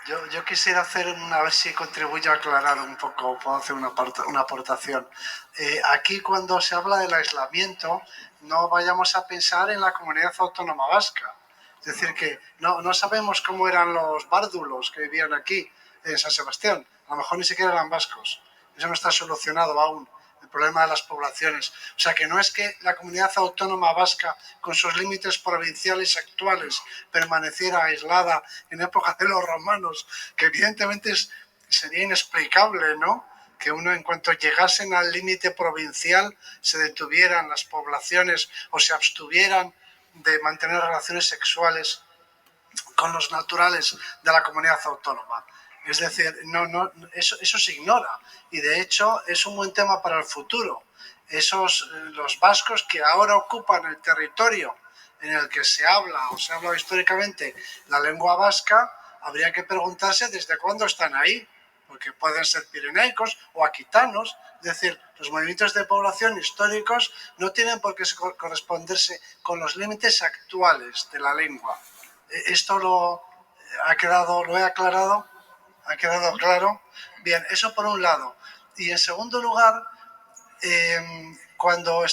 Yo quisiera hacer a ver si contribuyo a aclarar un poco, puedo hacer una aportación. Aquí cuando se habla del aislamiento, no vayamos a pensar en la comunidad autónoma vasca. Es decir, que no sabemos cómo eran los bárdulos que vivían aquí en San Sebastián. A lo mejor ni siquiera eran vascos. Eso no está solucionado aún, el problema de las poblaciones. O sea, que no es que la comunidad autónoma vasca, con sus límites provinciales actuales, permaneciera aislada en época de los romanos, que evidentemente sería inexplicable, ¿no? Que uno, en cuanto llegasen al límite provincial, se detuvieran las poblaciones o se abstuvieran de mantener relaciones sexuales con los naturales de la comunidad autónoma. Es decir, eso se ignora y de hecho es un buen tema para el futuro. Los vascos que ahora ocupan el territorio en el que se habla o se ha hablado históricamente la lengua vasca, habría que preguntarse desde cuándo están ahí, porque pueden ser pirenaicos o aquitanos. Es decir, los movimientos de población históricos no tienen por qué corresponderse con los límites actuales de la lengua. Esto lo he aclarado, ha quedado claro. Bien, eso por un lado. Y en segundo lugar, cuando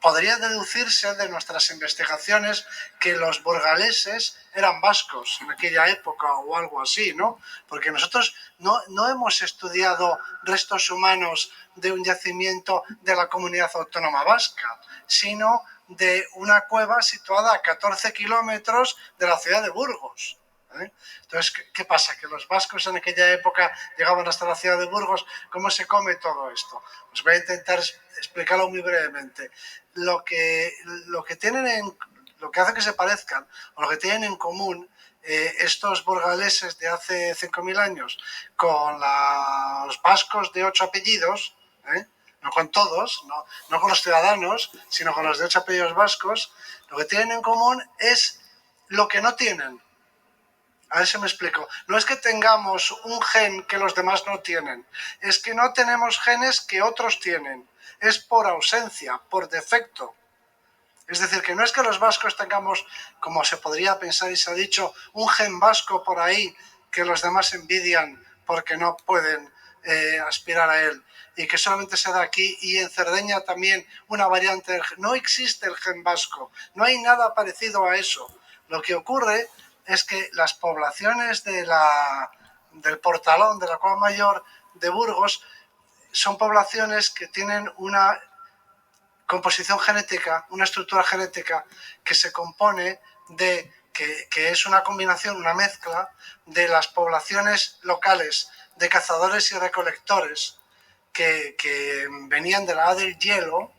podría deducirse de nuestras investigaciones que los burgaleses eran vascos en aquella época o algo así, ¿no? Porque nosotros no hemos estudiado restos humanos de un yacimiento de la comunidad autónoma vasca, sino de una cueva situada a 14 kilómetros de la ciudad de Burgos. Entonces, ¿qué pasa? Que los vascos en aquella época llegaban hasta la ciudad de Burgos. ¿Cómo se come todo esto? Os voy a intentar explicarlo muy brevemente. Lo que hace que se parezcan, o lo que tienen en común estos burgaleses de hace 5.000 años con los vascos de 8 apellidos, no con todos, no con los ciudadanos, sino con los de 8 apellidos vascos, lo que tienen en común es lo que no tienen. A ver si me explico. No es que tengamos un gen que los demás no tienen, es que no tenemos genes que otros tienen. Es por ausencia, por defecto. Es decir, que no es que los vascos tengamos, como se podría pensar y se ha dicho, un gen vasco por ahí que los demás envidian porque no pueden aspirar a él, y que solamente se da aquí, y en Cerdeña también una variante. No existe el gen vasco, no hay nada parecido a eso. Lo que ocurre es que las poblaciones del Portalón, de la Cueva Mayor de Burgos, son poblaciones que tienen una composición genética, una estructura genética que se compone de, que es una combinación, una mezcla de las poblaciones locales de cazadores y recolectores que venían de la edad del hielo,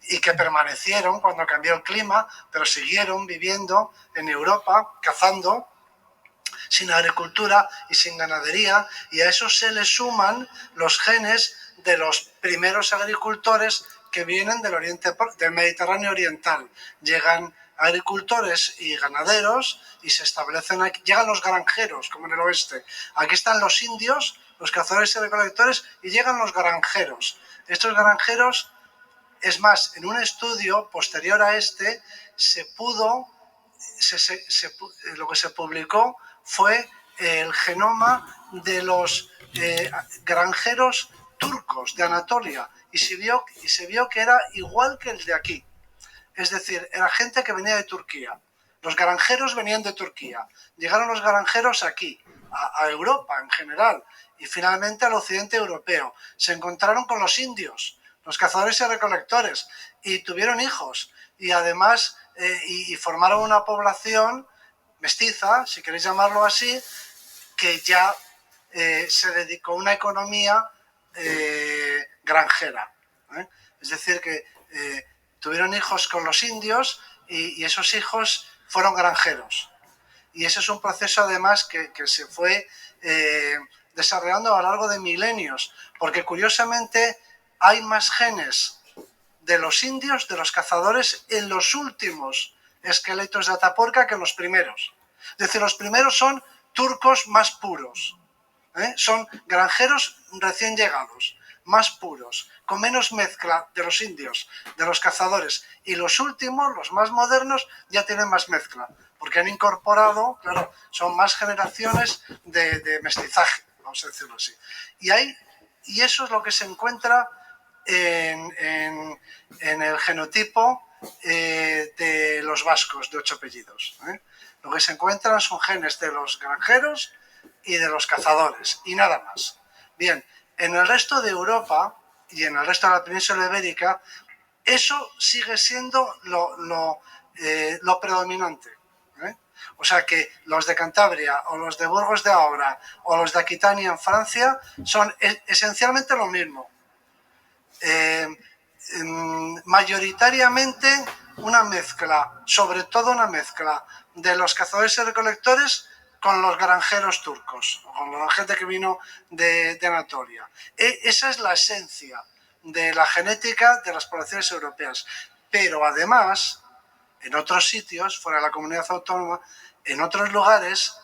y que permanecieron cuando cambió el clima, pero siguieron viviendo en Europa, cazando, sin agricultura y sin ganadería, y a eso se le suman los genes de los primeros agricultores que vienen del Mediterráneo oriental. Llegan agricultores y ganaderos y se establecen aquí. Llegan los granjeros, como en el oeste. Aquí están los indios, los cazadores y recolectores, y llegan los granjeros. Estos granjeros, es más, en un estudio posterior a este, lo que se publicó fue el genoma de los granjeros turcos de Anatolia, y se vio que era igual que el de aquí. Es decir, era gente que venía de Turquía. Los granjeros venían de Turquía. Llegaron los granjeros aquí, a Europa en general, y finalmente al occidente europeo. Se encontraron con los indios, los cazadores y recolectores, y tuvieron hijos. Y además y formaron una población mestiza, si queréis llamarlo así, que ya se dedicó a una economía granjera. Es decir, que tuvieron hijos con los indios y esos hijos fueron granjeros. Y ese es un proceso, además, que se fue desarrollando a lo largo de milenios, porque curiosamente hay más genes de los indios, de los cazadores, en los últimos esqueletos de Atapuerca que en los primeros. Es decir, los primeros son turcos más puros, son granjeros recién llegados. más puros, con menos mezcla de los indios, de los cazadores, y los últimos, los más modernos, ya tienen más mezcla, porque han incorporado, claro, son más generaciones de mestizaje, vamos a decirlo así. Y eso es lo que se encuentra en el genotipo de los vascos de 8 apellidos. Lo que se encuentran son genes de los granjeros y de los cazadores, y nada más. Bien, en el resto de Europa y en el resto de la península ibérica, eso sigue siendo lo predominante. O sea que los de Cantabria o los de Burgos de ahora o los de Aquitania en Francia son esencialmente lo mismo. Mayoritariamente una mezcla, sobre todo una mezcla de los cazadores y recolectores con los granjeros turcos, con la gente que vino de Anatolia. Esa es la esencia de la genética de las poblaciones europeas. Pero además, en otros sitios, fuera de la comunidad autónoma, en otros lugares,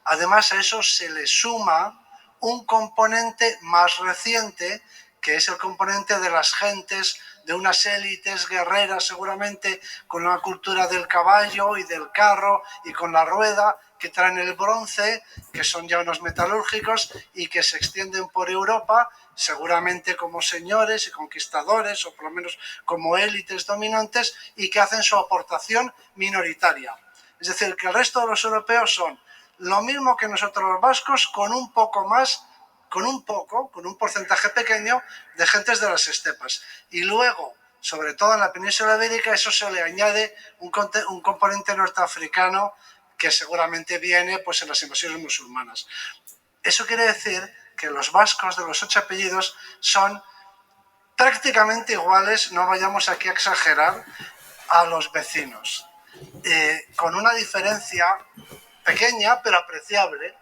además a eso se le suma un componente más reciente, que es el componente de las gentes, de unas élites guerreras seguramente, con una cultura del caballo y del carro y con la rueda, que traen el bronce, que son ya unos metalúrgicos y que se extienden por Europa, seguramente como señores y conquistadores, o por lo menos como élites dominantes, y que hacen su aportación minoritaria. Es decir, que el resto de los europeos son lo mismo que nosotros los vascos, con un poco más, con un porcentaje pequeño de gentes de las estepas. Y luego, sobre todo en la península ibérica, eso se le añade un componente norteafricano que seguramente viene pues en las invasiones musulmanas. Eso quiere decir que los vascos de los 8 apellidos son prácticamente iguales, no vayamos aquí a exagerar, a los vecinos, con una diferencia pequeña pero apreciable.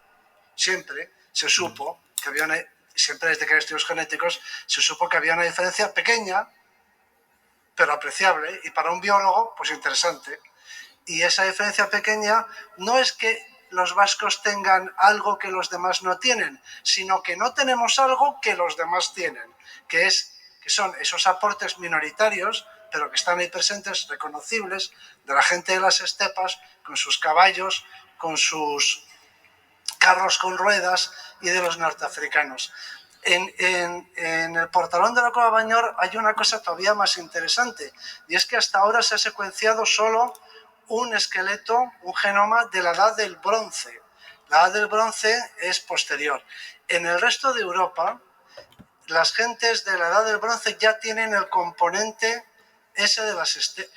Siempre se supo que había siempre desde que hay estudios genéticos, se supo que había una diferencia pequeña pero apreciable, y para un biólogo pues interesante. Y esa diferencia pequeña no es que los vascos tengan algo que los demás no tienen, sino que no tenemos algo que los demás tienen, que son esos aportes minoritarios, pero que están ahí presentes, reconocibles, de la gente de las estepas, con sus caballos, con sus carros con ruedas, y de los norteafricanos. En el portalón de la Cova Bañor hay una cosa todavía más interesante, y es que hasta ahora se ha secuenciado solo un esqueleto, un genoma de la edad del bronce. La edad del bronce es posterior. En el resto de Europa, las gentes de la edad del bronce ya tienen el componente ese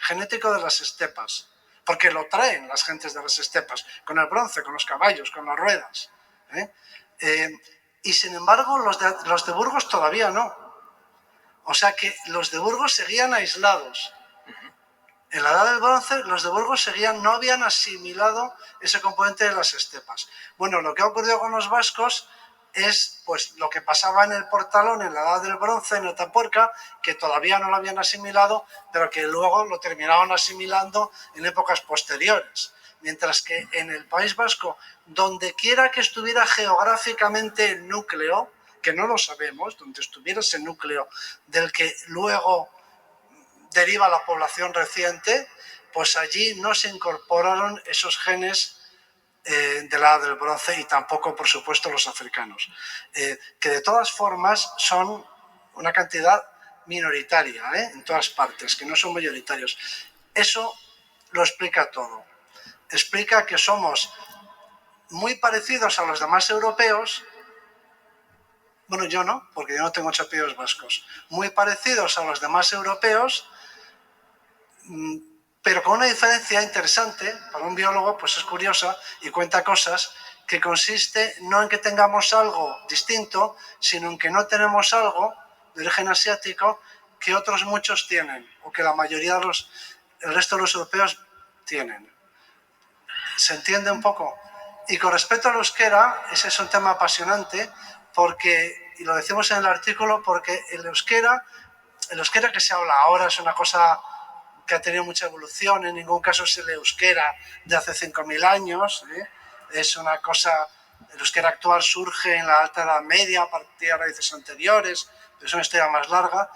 genético de las estepas, porque lo traen las gentes de las estepas, con el bronce, con los caballos, con las ruedas. Y sin embargo, los de Burgos todavía no. O sea que los de Burgos seguían aislados. En la edad del bronce, los de Burgos no habían asimilado ese componente de las estepas. Bueno, lo que ha ocurrido con los vascos es pues lo que pasaba en el portalón en la edad del bronce, en Atapuerca, que todavía no lo habían asimilado, pero que luego lo terminaron asimilando en épocas posteriores. Mientras que en el País Vasco, donde quiera que estuviera geográficamente el núcleo, que no lo sabemos, donde estuviera ese núcleo del que luego deriva la población reciente, pues allí no se incorporaron esos genes de la edad del bronce, y tampoco, por supuesto, los africanos, que de todas formas son una cantidad minoritaria en todas partes, que no son mayoritarios. Eso lo explica todo. Explica que somos muy parecidos a los demás europeos. Bueno, yo no, porque yo no tengo 8 apellidos vascos. Muy parecidos a los demás europeos, pero con una diferencia interesante. Para un biólogo pues es curiosa y cuenta cosas, que consiste no en que tengamos algo distinto, sino en que no tenemos algo de origen asiático que otros muchos tienen, o que la mayoría el resto de los europeos tienen. ¿Se entiende un poco? Y con respecto al euskera, ese es un tema apasionante, porque, y lo decimos en el artículo, porque el euskera que se habla ahora es una cosa que ha tenido mucha evolución. En ningún caso es el euskera de hace 5.000 años. Es una cosa, el euskera actual surge en la Alta Edad Media a partir de raíces anteriores, es una historia más larga,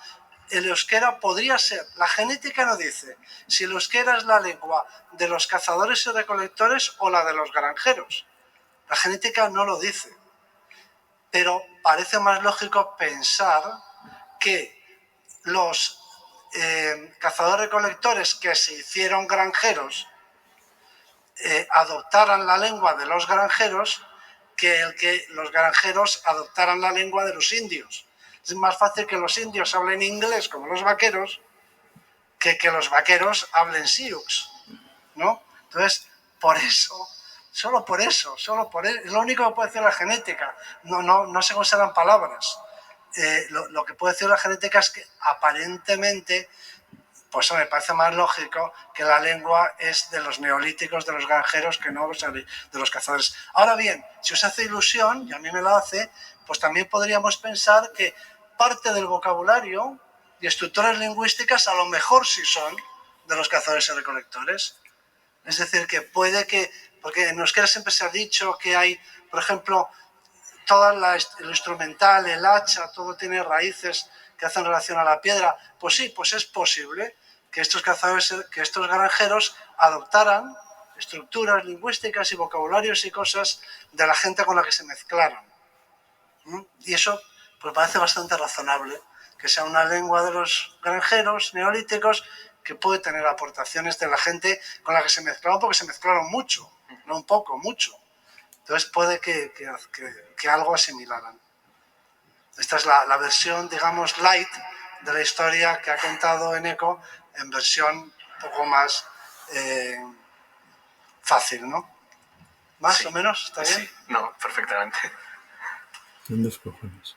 el euskera podría ser, la genética no dice si el euskera es la lengua de los cazadores y recolectores o la de los granjeros. La genética no lo dice, pero parece más lógico pensar que los cazadores-recolectores que se hicieron granjeros adoptaran la lengua de los granjeros que los granjeros adoptaran la lengua de los indios. Es más fácil que los indios hablen inglés como los vaqueros que los vaqueros hablen sioux, ¿no? Entonces, por eso, solo por eso, es lo único que puede decir la genética. No se consideran palabras. Lo que puede decir la genética es que aparentemente, pues me parece más lógico que la lengua es de los neolíticos, de los granjeros, que no de los cazadores. Ahora bien, si os hace ilusión, y a mí me la hace, pues también podríamos pensar que parte del vocabulario y estructuras lingüísticas a lo mejor sí son de los cazadores y recolectores. Es decir, que puede que, porque en euskera siempre se ha dicho que hay, por ejemplo, todo el instrumental, el hacha, todo tiene raíces que hacen relación a la piedra. Pues sí, pues es posible que estos cazadores, que estos granjeros adoptaran estructuras lingüísticas y vocabularios y cosas de la gente con la que se mezclaron. Y eso pues parece bastante razonable, que sea una lengua de los granjeros neolíticos que puede tener aportaciones de la gente con la que se mezclaron, porque se mezclaron mucho, no un poco, mucho. Entonces puede que algo asimilaran. Esta es la versión, digamos, light de la historia que ha contado Eneko, en versión un poco más fácil, ¿no? ¿Más o menos? ¿Está bien? Sí, no, perfectamente. Son dos cojones.